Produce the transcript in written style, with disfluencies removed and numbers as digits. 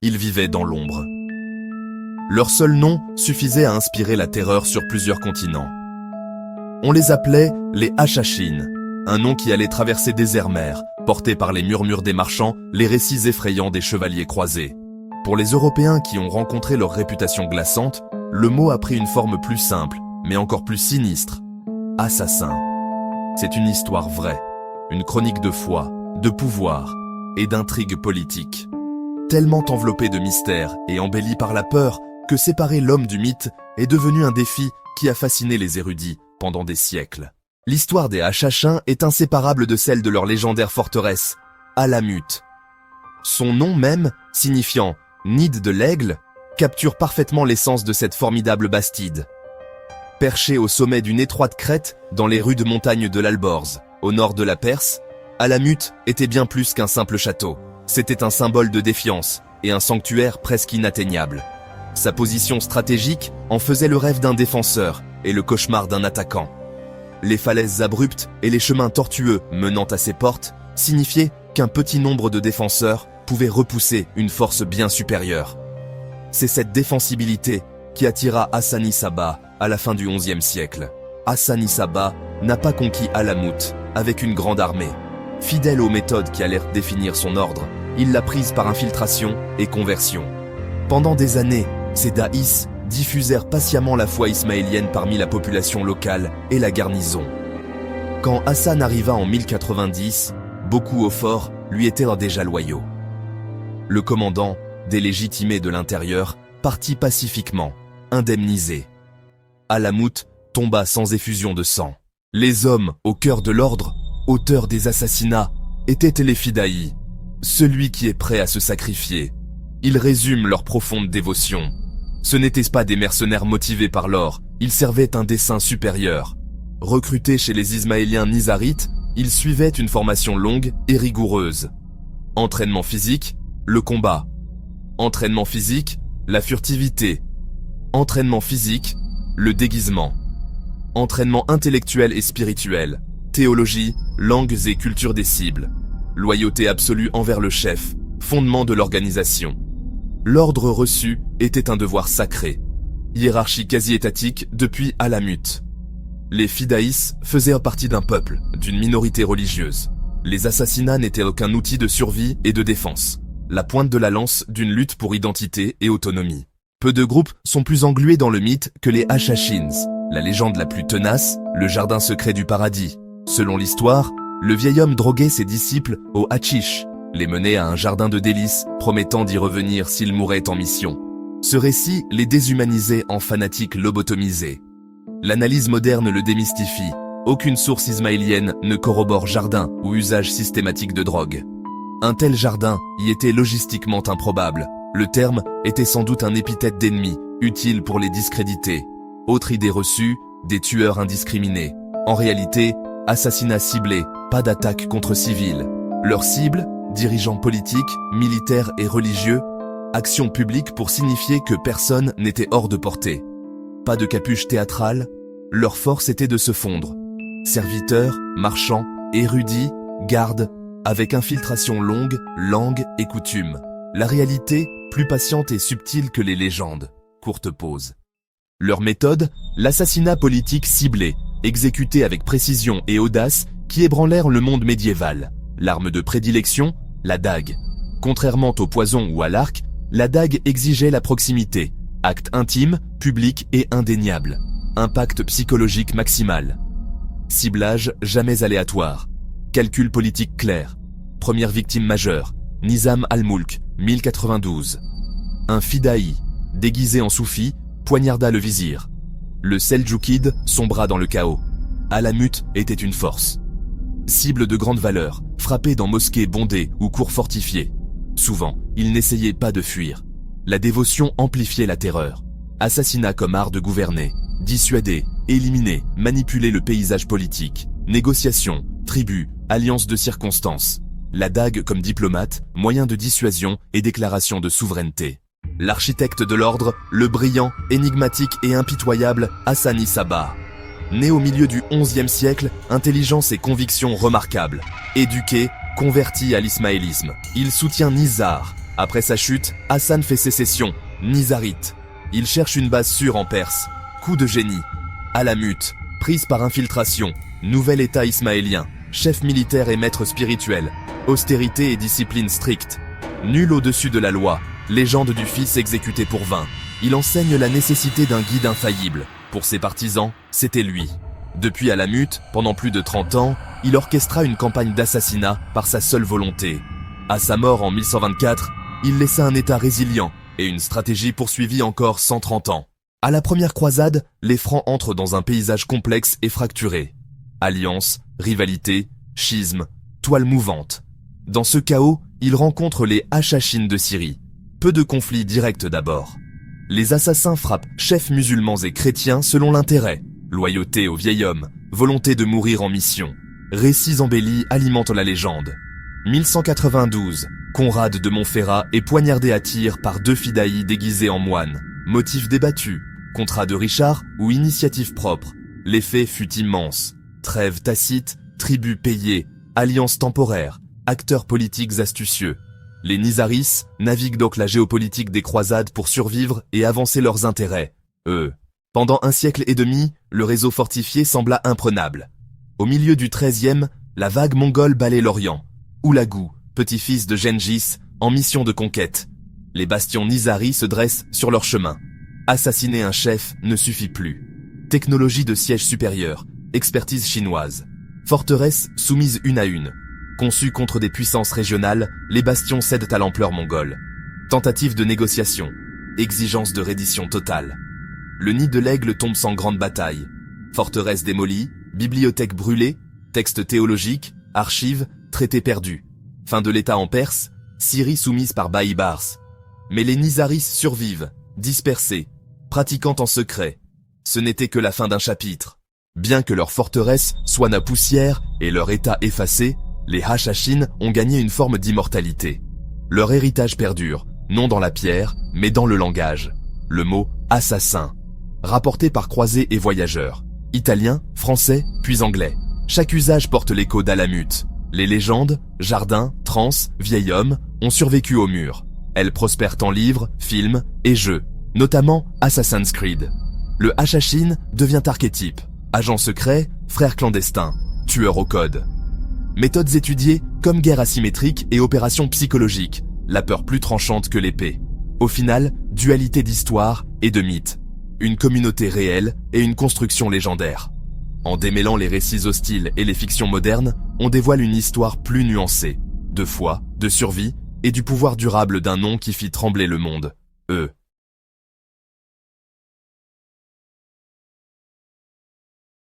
Ils vivaient dans l'ombre. Leur seul nom suffisait à inspirer la terreur sur plusieurs continents. On les appelait les Hashashins, un nom qui allait traverser déserts-mers, porté par les murmures des marchands, les récits effrayants des chevaliers croisés. Pour les Européens qui ont rencontré leur réputation glaçante, le mot a pris une forme plus simple, mais encore plus sinistre. Assassin. C'est une histoire vraie, une chronique de foi, de pouvoir et d'intrigue politique. Tellement enveloppée de mystère et embellie par la peur que séparer l'homme du mythe est devenu un défi qui a fasciné les érudits pendant des siècles. L'histoire des Hashashins est inséparable de celle de leur légendaire forteresse, Alamut. Son nom même, signifiant « nid de l'aigle », capture parfaitement l'essence de cette formidable bastide. Perché au sommet d'une étroite crête dans les rudes montagnes de l'Alborz, au nord de la Perse, Alamut était bien plus qu'un simple château. C'était un symbole de défiance et un sanctuaire presque inatteignable. Sa position stratégique en faisait le rêve d'un défenseur et le cauchemar d'un attaquant. Les falaises abruptes et les chemins tortueux menant à ses portes signifiaient qu'un petit nombre de défenseurs pouvait repousser une force bien supérieure. C'est cette défensibilité qui attira Hassan-i-Sabbah à la fin du XIe siècle. Hassan-i-Sabbah n'a pas conquis Alamut avec une grande armée. Fidèle aux méthodes qui allèrent définir son ordre, il l'a prise par infiltration et conversion. Pendant des années, ces daïs diffusèrent patiemment la foi ismaélienne parmi la population locale et la garnison. Quand Hassan arriva en 1090, beaucoup au fort lui étaient déjà loyaux. Le commandant, délégitimé de l'intérieur, partit pacifiquement, indemnisé. Alamut tomba sans effusion de sang. Les hommes au cœur de l'ordre, auteurs des assassinats, étaient les fidaïs, celui qui est prêt à se sacrifier. Ils résument leur profonde dévotion. Ce n'étaient pas des mercenaires motivés par l'or, ils servaient un dessein supérieur. Recrutés chez les Ismaéliens nizarites, ils suivaient une formation longue et rigoureuse. Entraînement physique, le combat. Entraînement physique, la furtivité. Entraînement physique, le déguisement. Entraînement intellectuel et spirituel. Théologie, langues et culture des cibles. Loyauté absolue envers le chef, fondement de l'organisation. L'ordre reçu était un devoir sacré. Hiérarchie quasi-étatique depuis Alamut. Les fidaïs faisaient partie d'un peuple, d'une minorité religieuse. Les assassinats n'étaient aucun outil de survie et de défense. La pointe de la lance d'une lutte pour identité et autonomie. Peu de groupes sont plus englués dans le mythe que les Hashashins, la légende la plus tenace, le jardin secret du paradis. Selon l'histoire, le vieil homme droguait ses disciples au Hachish, les menait à un jardin de délices, promettant d'y revenir s'ils mouraient en mission. Ce récit les déshumanisait en fanatiques lobotomisés. L'analyse moderne le démystifie. Aucune source ismaélienne ne corrobore jardin ou usage systématique de drogue. Un tel jardin y était logistiquement improbable. Le terme était sans doute un épithète d'ennemi, utile pour les discréditer. Autre idée reçue, des tueurs indiscriminés. En réalité, assassinats ciblés, pas d'attaque contre civils. Leur cible, dirigeants politiques, militaires et religieux, action publique pour signifier que personne n'était hors de portée. Pas de capuche théâtrale, leur force était de se fondre. Serviteurs, marchands, érudits, gardes, avec infiltration longue, langue et coutume. La réalité, plus patiente et subtile que les légendes. Courte pause. Leur méthode, l'assassinat politique ciblé, exécuté avec précision et audace, qui ébranlèrent le monde médiéval. L'arme de prédilection, la dague. Contrairement au poison ou à l'arc, la dague exigeait la proximité. Acte intime, public et indéniable. Impact psychologique maximal. Ciblage jamais aléatoire. Calcul politique clair. Première victime majeure, Nizam al-Mulk, 1092. Un fidaï, déguisé en soufi, poignarda le vizir. Le Seldjoukide sombra dans le chaos. Alamut était une force. Cible de grande valeur, frappé dans mosquées bondées ou cours fortifiés. Souvent, il n'essayait pas de fuir. La dévotion amplifiait la terreur. Assassinat comme art de gouverner, dissuader, éliminer, manipuler le paysage politique, négociation, tribus, alliances de circonstances. La dague comme diplomate, moyen de dissuasion et déclaration de souveraineté. L'architecte de l'ordre, le brillant, énigmatique et impitoyable Hassan-i-Sabbah. Né au milieu du XIe siècle, intelligence et conviction remarquables. Éduqué, converti à l'ismaélisme, il soutient Nizar, Après sa chute, Hassan fait sécession, Nizarite. Il cherche une base sûre en Perse. Coup de génie. Alamut, prise par infiltration, nouvel état ismaélien, chef militaire et maître spirituel, austérité et discipline stricte. Nul au-dessus de la loi, légende du fils exécuté pour 20. Il enseigne la nécessité d'un guide infaillible. Pour ses partisans, c'était lui. Depuis Alamut, pendant plus de 30 ans, il orchestra une campagne d'assassinat par sa seule volonté. À sa mort en 1124, il laissa un état résilient et une stratégie poursuivie encore 130 ans. À la première croisade, les Francs entrent dans un paysage complexe et fracturé. Alliances, rivalités, schismes, toiles mouvantes. Dans ce chaos, ils rencontrent les Hachachines de Syrie. Peu de conflits directs d'abord. Les assassins frappent chefs musulmans et chrétiens selon l'intérêt. Loyauté au vieil homme, volonté de mourir en mission. Récits embellis alimentent la légende. 1192, Conrad de Montferrat est poignardé à tir par 2 fidaïs déguisés en moines. Motif débattu, contrat de Richard ou initiative propre. L'effet fut immense. Trêve tacite, tribut payé, alliance temporaire, acteurs politiques astucieux. Les Nizaris naviguent donc la géopolitique des croisades pour survivre et avancer leurs intérêts. Pendant 1 siècle et demi, le réseau fortifié sembla imprenable. Au milieu du XIIIe, la vague mongole balaie l'Orient. Oulagou, petit-fils de Gengis, en mission de conquête. Les bastions Nizari se dressent sur leur chemin. Assassiner un chef ne suffit plus. Technologie de siège supérieur, expertise chinoise. Forteresses soumises une à une. Conçues contre des puissances régionales, les bastions cèdent à l'ampleur mongole. Tentative de négociation. Exigence de reddition totale. Le nid de l'aigle tombe sans grande bataille. Forteresse démolie, bibliothèque brûlée, textes théologiques, archives, traités perdus. Fin de l'État en Perse, Syrie soumise par Baïbars. Mais les Nizaris survivent, dispersés, pratiquant en secret. Ce n'était que la fin d'un chapitre. Bien que leur forteresse soit na poussière et leur état effacé, les Hachachines ont gagné une forme d'immortalité. Leur héritage perdure, non dans la pierre, mais dans le langage. Le mot « assassin », rapporté par croisés et voyageurs. Italien, français, puis anglais. Chaque usage porte l'écho d'Alamut. Les légendes, jardins, trans, vieil homme, ont survécu au mur. Elles prospèrent en livres, films et jeux, notamment Assassin's Creed. Le Hachachine devient archétype. Agent secret, frère clandestin, tueur au code. Méthodes étudiées comme guerre asymétrique et opération psychologique, la peur plus tranchante que l'épée. Au final, dualité d'histoire et de mythe. Une communauté réelle et une construction légendaire. En démêlant les récits hostiles et les fictions modernes, on dévoile une histoire plus nuancée, de foi, de survie et du pouvoir durable d'un nom qui fit trembler le monde.